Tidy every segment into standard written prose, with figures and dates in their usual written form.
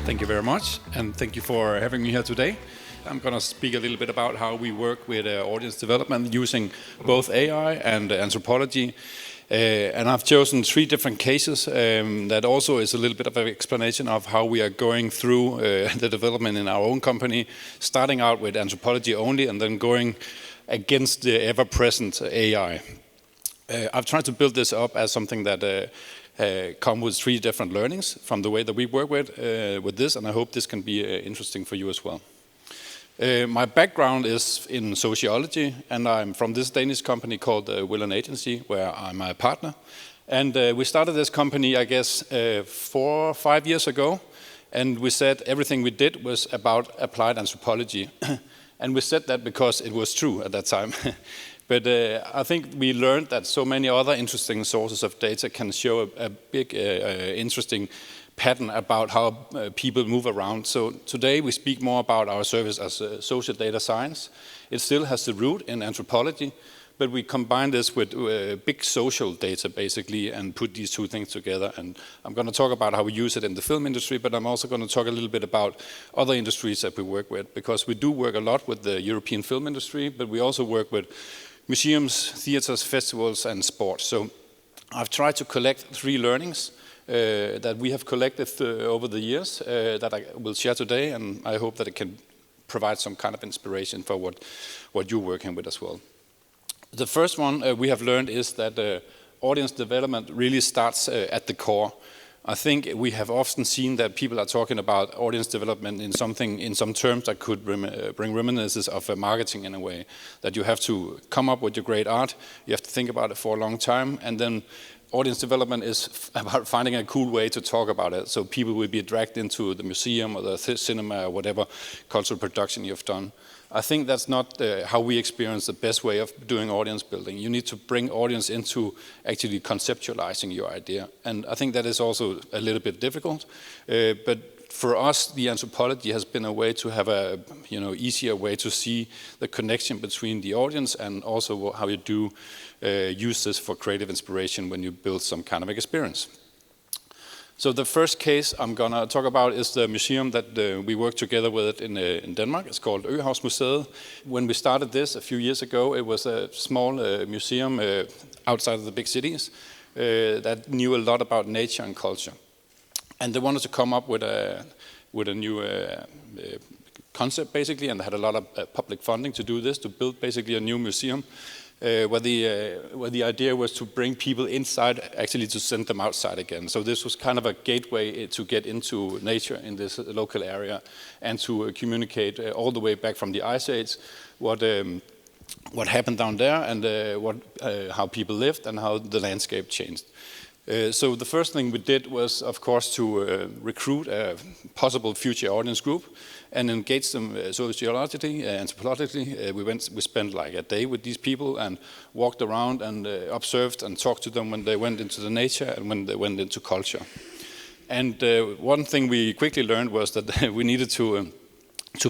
Thank you very much, and thank you for having me here today. I'm going to speak a little bit about how we work with audience development using both AI and anthropology. And I've chosen 3 different cases that also is a little bit of an explanation of how we are going through the development in our own company, starting out with anthropology only and then going against the ever-present AI. I've tried to build this up as something that come with 3 different learnings from the way that we work with this, and I hope this can be interesting for you as well. My background is in sociology, and I'm from this Danish company called Will & Agency, where I'm a partner. And we started this company, I guess, 4 or 5 years ago, and we said everything we did was about applied anthropology. And we said that because it was true at that time. But I think we learned that so many other interesting sources of data can show a big, interesting pattern about how people move around. So today we speak more about our service as social data science. It still has the root in anthropology, but we combine this with big social data basically and put these 2 things together. And I'm going to talk about how we use it in the film industry, but I'm also going to talk a little bit about other industries that we work with, because we do work a lot with the European film industry, but we also work with museums, theaters, festivals, and sports. So I've tried to collect 3 learnings that we have collected over the years that I will share today, and I hope that it can provide some kind of inspiration for what you're working with as well. The first one we have learned is that audience development really starts at the core. I think we have often seen that people are talking about audience development in some terms that could bring reminiscences of marketing in a way. That you have to come up with your great art, you have to think about it for a long time, and then audience development is about finding a cool way to talk about it, so people will be dragged into the museum or the cinema or whatever cultural production you've done. I think that's not how we experience the best way of doing audience building. You need to bring audience into actually conceptualizing your idea. And I think that is also a little bit difficult. But for us, the anthropology has been a way to have a easier way to see the connection between the audience and also how you do use this for creative inspiration when you build some kind of experience. So the first case I'm going to talk about is the museum that we work together with in Denmark. It's called Øhavsmuseet. When we started this a few years ago, it was a small museum outside of the big cities that knew a lot about nature and culture. And they wanted to come up with a new concept, basically, and they had a lot of public funding to do this, to build basically a new museum. Where the idea was to bring people inside, actually to send them outside again. So this was kind of a gateway to get into nature in this local area and to communicate all the way back from the Ice Age what happened down there and how people lived and how the landscape changed. So the first thing we did was, of course, to recruit a possible future audience group and engage them sociologically, anthropologically. We spent like a day with these people and walked around and observed and talked to them when they went into the nature and when they went into culture. And one thing we quickly learned was that we needed to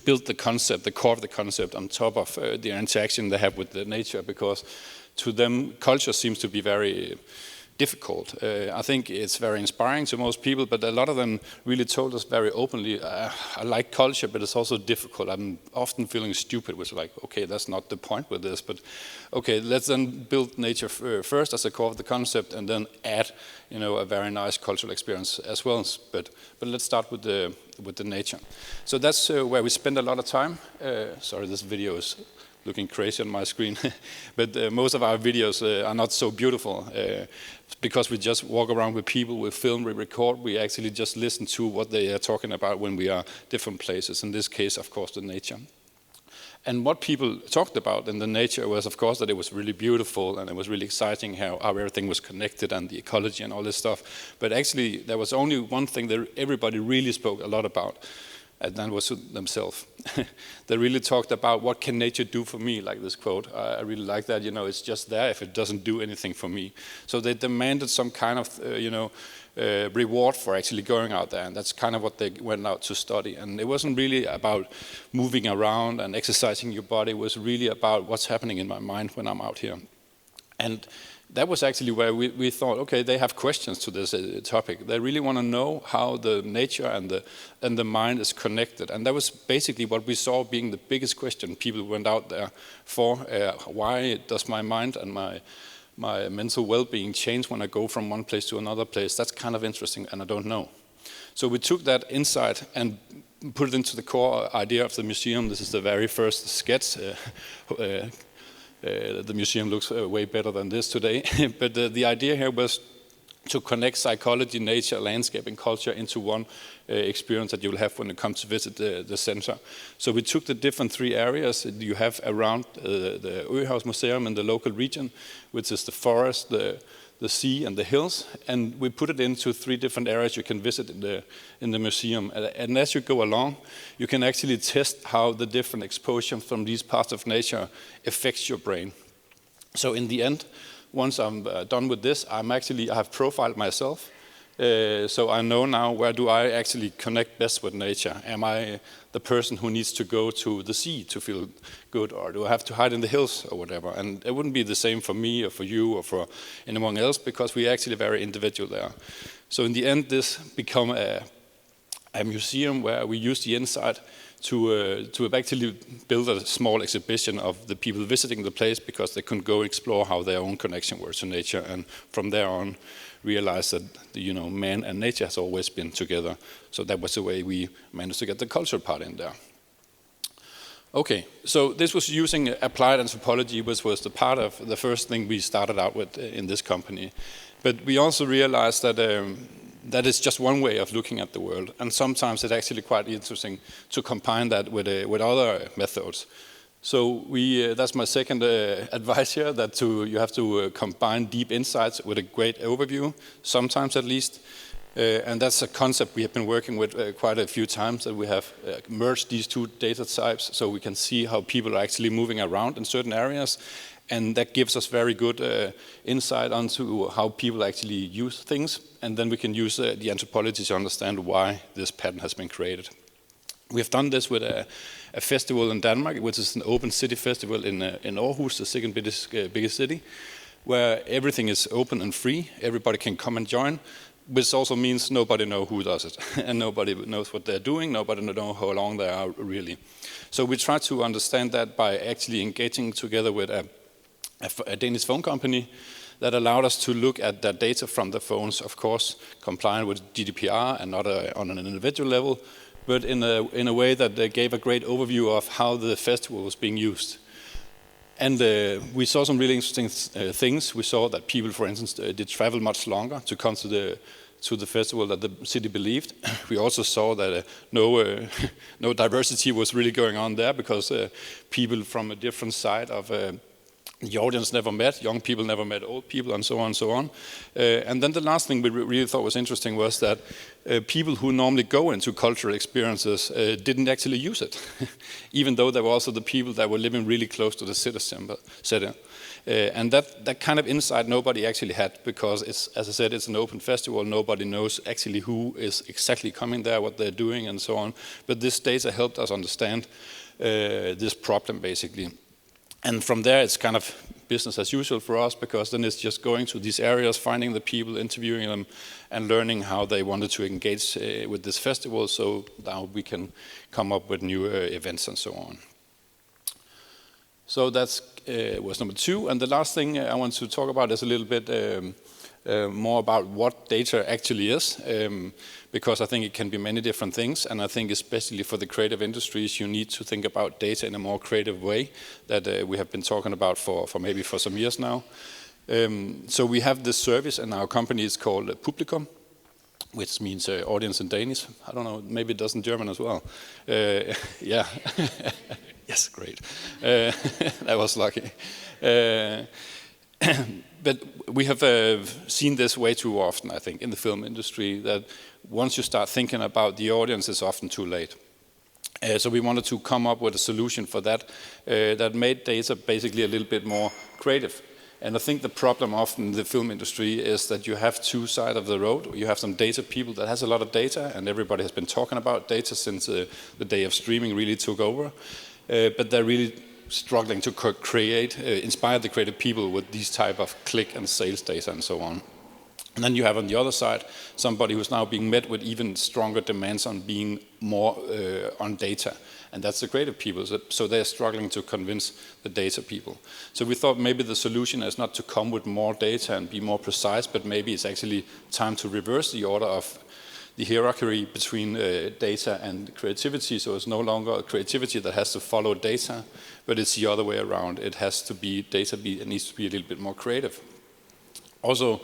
build the concept, the core of the concept, on top of the interaction they have with the nature, because to them, culture seems to be very difficult. I think it's very inspiring to most people, but a lot of them really told us very openly, I like culture, but it's also difficult. I'm often feeling stupid, which is like, okay, that's not the point with this, but okay, let's then build nature first as a core of the concept and then add, a very nice cultural experience as well. But let's start with the nature. So that's where we spend a lot of time. Sorry, this video is looking crazy on my screen, but most of our videos are not so beautiful because we just walk around with people, we film, we record, we actually just listen to what they are talking about when we are different places. In this case, of course, the nature. And what people talked about in the nature was, of course, that it was really beautiful and it was really exciting how everything was connected and the ecology and all this stuff. But actually, there was only one thing that everybody really spoke a lot about, and that was themselves. They really talked about what can nature do for me, like this quote. I really like that, it's just there if it doesn't do anything for me. So they demanded some kind of, reward for actually going out there, and that's kind of what they went out to study. And it wasn't really about moving around and exercising your body, it was really about what's happening in my mind when I'm out here. And that was actually where we thought, okay, they have questions to this topic. They really want to know how the nature and the mind is connected. And that was basically what we saw being the biggest question people went out there for. Why does my mind and my mental well-being change when I go from one place to another place? That's kind of interesting, and I don't know. So we took that insight and put it into the core idea of the museum. This is the very first sketch. The museum looks way better than this today. But the idea here was to connect psychology, nature, landscape, and culture into one experience that you will have when you come to visit the center. So we took the different 3 areas you have around the Øhaus Museum in the local region, which is the forest, the sea, and the hills, and we put it into 3 different areas you can visit in the museum. And as you go along, you can actually test how the different exposure from these parts of nature affects your brain. So in the end, once I'm done with this, I have profiled myself. So I know now, where do I actually connect best with nature? Am I the person who needs to go to the sea to feel good, or do I have to hide in the hills or whatever? And it wouldn't be the same for me or for you or for anyone else, because we're actually very individual there. So in the end, this become a museum where we use the insight to actually build a small exhibition of the people visiting the place, because they can go explore how their own connection was to nature, and from there on realize that man and nature has always been together. So that was the way we managed to get the cultural part in there. Okay, so this was using applied anthropology, which was the part of the first thing we started out with in this company. But we also realized that that is just one way of looking at the world, and sometimes it's actually quite interesting to combine that with other methods. So that's my second advice here, that you have to combine deep insights with a great overview, sometimes at least. And that's a concept we have been working with quite a few times, that we have merged these 2 data types so we can see how people are actually moving around in certain areas. And that gives us very good insight onto how people actually use things. And then we can use the anthropology to understand why this pattern has been created. We have done this with a festival in Denmark, which is an open city festival in Aarhus, the second biggest city, where everything is open and free. Everybody can come and join, which also means nobody knows who does it, and nobody knows what they're doing. Nobody knows how long they are really. So we try to understand that by actually engaging together with a Danish phone company that allowed us to look at the data from the phones, of course, compliant with GDPR and not on an individual level, but in a way that gave a great overview of how the festival was being used. And we saw some really interesting things. We saw that people, for instance, did travel much longer to come to the festival that the city believed. We also saw that no diversity was really going on there, because people from a different side of the audience never met, young people never met old people, and so on and so on. And then the last thing we really thought was interesting was that people who normally go into cultural experiences didn't actually use it, even though there were also the people that were living really close to the city center. And that kind of insight nobody actually had, because it's, as I said, it's an open festival. Nobody knows actually who is exactly coming there, what they're doing, and so on. But this data helped us understand this problem, basically. And from there, it's kind of business as usual for us, because then it's just going to these areas, finding the people, interviewing them, and learning how they wanted to engage with this festival, so now we can come up with new events and so on. So that was number 2. And the last thing I want to talk about is a little bit more about what data actually is, because I think it can be many different things, and I think especially for the creative industries, you need to think about data in a more creative way that we have been talking about for some years now. So we have this service in our company. It's called Publikum, which means audience in Danish. I don't know, maybe it does in German as well. Yeah. Yes, great. That was lucky. But we have seen this way too often, I think, in the film industry, that once you start thinking about the audience, it's often too late. So we wanted to come up with a solution for that that made data basically a little bit more creative. And I think the problem often in the film industry is that you have 2 sides of the road. You have some data people that has a lot of data, and everybody has been talking about data since the day of streaming really took over. But they're really struggling to inspire the creative people with these type of click and sales data and so on. And then you have on the other side somebody who's now being met with even stronger demands on being more on data. And that's the creative people. So they're struggling to convince the data people. So we thought maybe the solution is not to come with more data and be more precise, but maybe it's actually time to reverse the order of the hierarchy between data and creativity. So it's no longer creativity that has to follow data, but it's the other way around. It has to be data, it needs to be a little bit more creative. Also,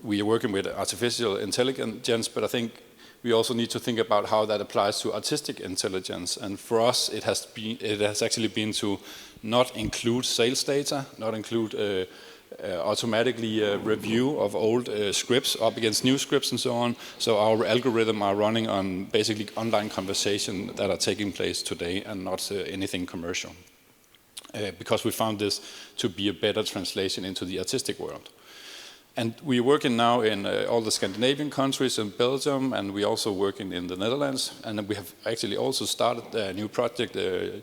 we are working with artificial intelligence, but I think we also need to think about how that applies to artistic intelligence. And for us, it has actually been to not include sales data, not include automatically review of old scripts up against new scripts and so on. So our algorithm are running on basically online conversation that are taking place today and not anything commercial. Because we found this to be a better translation into the artistic world. And we're working now in all the Scandinavian countries and Belgium, and we're also working in the Netherlands. And we have actually also started a new project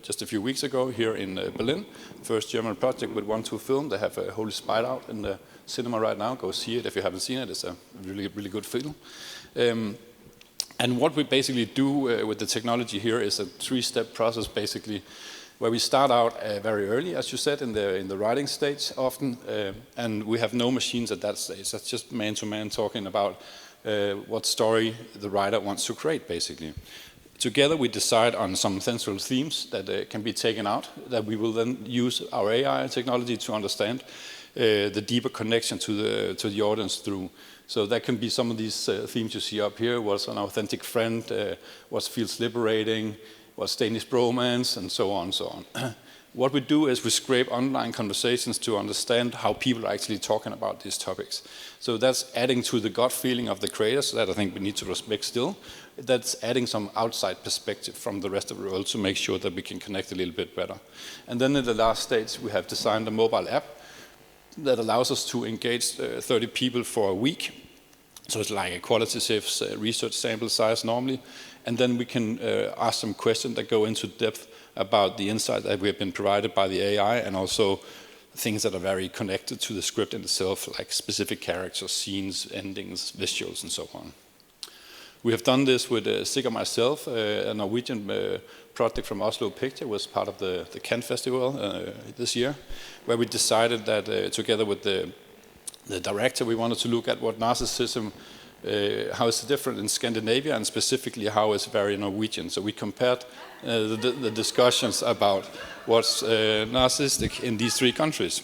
just a few weeks ago here in Berlin. First German project with 1-2 Film. They have a Holy Spider out in the cinema right now. Go see it if you haven't seen it. It's a really, really good film. And what we basically do with the technology here is a 3-step process, basically, where we start out very early, as you said, in the writing stage often, and we have no machines at that stage. That's just man-to-man talking about what story the writer wants to create, basically. Together we decide on some central themes that can be taken out, that we will then use our AI technology to understand the deeper connection to the audience through. So that can be some of these themes you see up here. What's an authentic friend, what feels liberating, what's Danish bromance, and so on and so on. What we do is we scrape online conversations to understand how people are actually talking about these topics. So that's adding to the gut feeling of the creators that I think we need to respect still. That's adding some outside perspective from the rest of the world to make sure that we can connect a little bit better. And then in the last stage, we have designed a mobile app that allows us to engage 30 people for a week. So it's like a qualitative research sample size normally. And then we can ask some questions that go into depth about the insight that we have been provided by the AI, and also things that are very connected to the script in itself, like specific characters, scenes, endings, visuals, and so on. We have done this with Sig and myself, a Norwegian project from Oslo Picture, was part of the Cannes Festival this year, where we decided that together with the director, we wanted to look at what narcissism, how it's different in Scandinavia, and specifically how it's very Norwegian. So we compared the discussions about what's narcissistic in these 3 countries.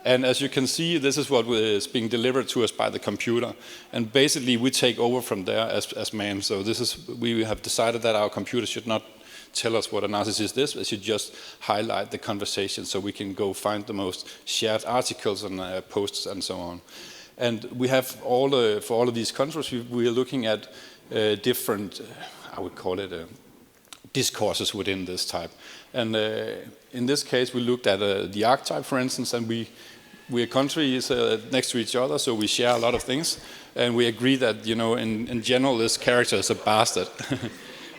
And as you can see, this is what is being delivered to us by the computer. And basically, we take over from there as man. So we have decided that our computer should not tell us what a narcissist is. It should just highlight the conversation so we can go find the most shared articles and posts and so on. And we have for all of these countries, we are looking at different, I would call it, discourses within this type. And in this case, we looked at the archetype, for instance, and we're countries next to each other, so we share a lot of things. And we agree that, in general, this character is a bastard.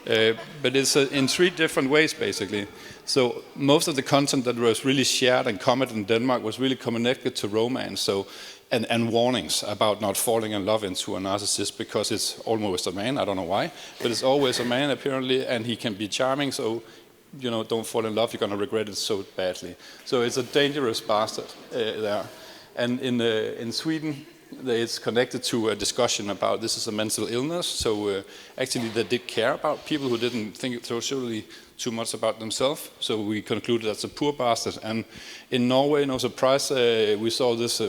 But it's in 3 different ways, basically. So most of the content that was really shared and commented in Denmark was really connected to romance. So and warnings about not falling in love into a narcissist, because it's almost a man. I don't know why, but it's always a man apparently, and he can be charming. So, don't fall in love. You're gonna regret it so badly. So it's a dangerous bastard there. And in Sweden, it's connected to a discussion about this is a mental illness. So actually, they did care about people who didn't think socially too much about themselves. So we concluded that's a poor bastard. And in Norway, no surprise, we saw this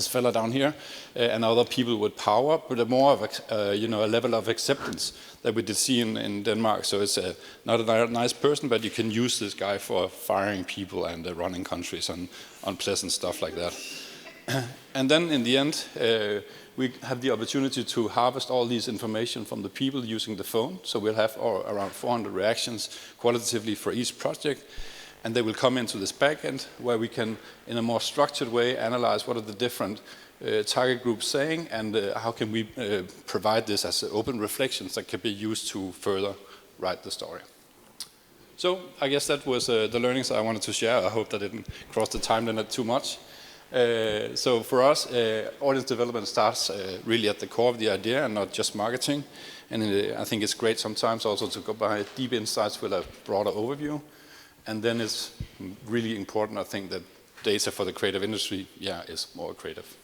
fella down here, and other people with power, but more of a level of acceptance that we did see in Denmark. So it's not a nice person, but you can use this guy for firing people and running countries and unpleasant stuff like that. And then in the end, we have the opportunity to harvest all these information from the people using the phone. So we'll have around 400 reactions qualitatively for each project. And they will come into this backend where we can, in a more structured way, analyze what are the different target groups saying, and how can we provide this as open reflections that can be used to further write the story. So I guess that was the learnings I wanted to share. I hope that didn't cross the time limit too much. So for us, audience development starts really at the core of the idea and not just marketing. And I think it's great sometimes also to go by deep insights with a broader overview. And then it's really important, I think, that data for the creative industry, is more creative.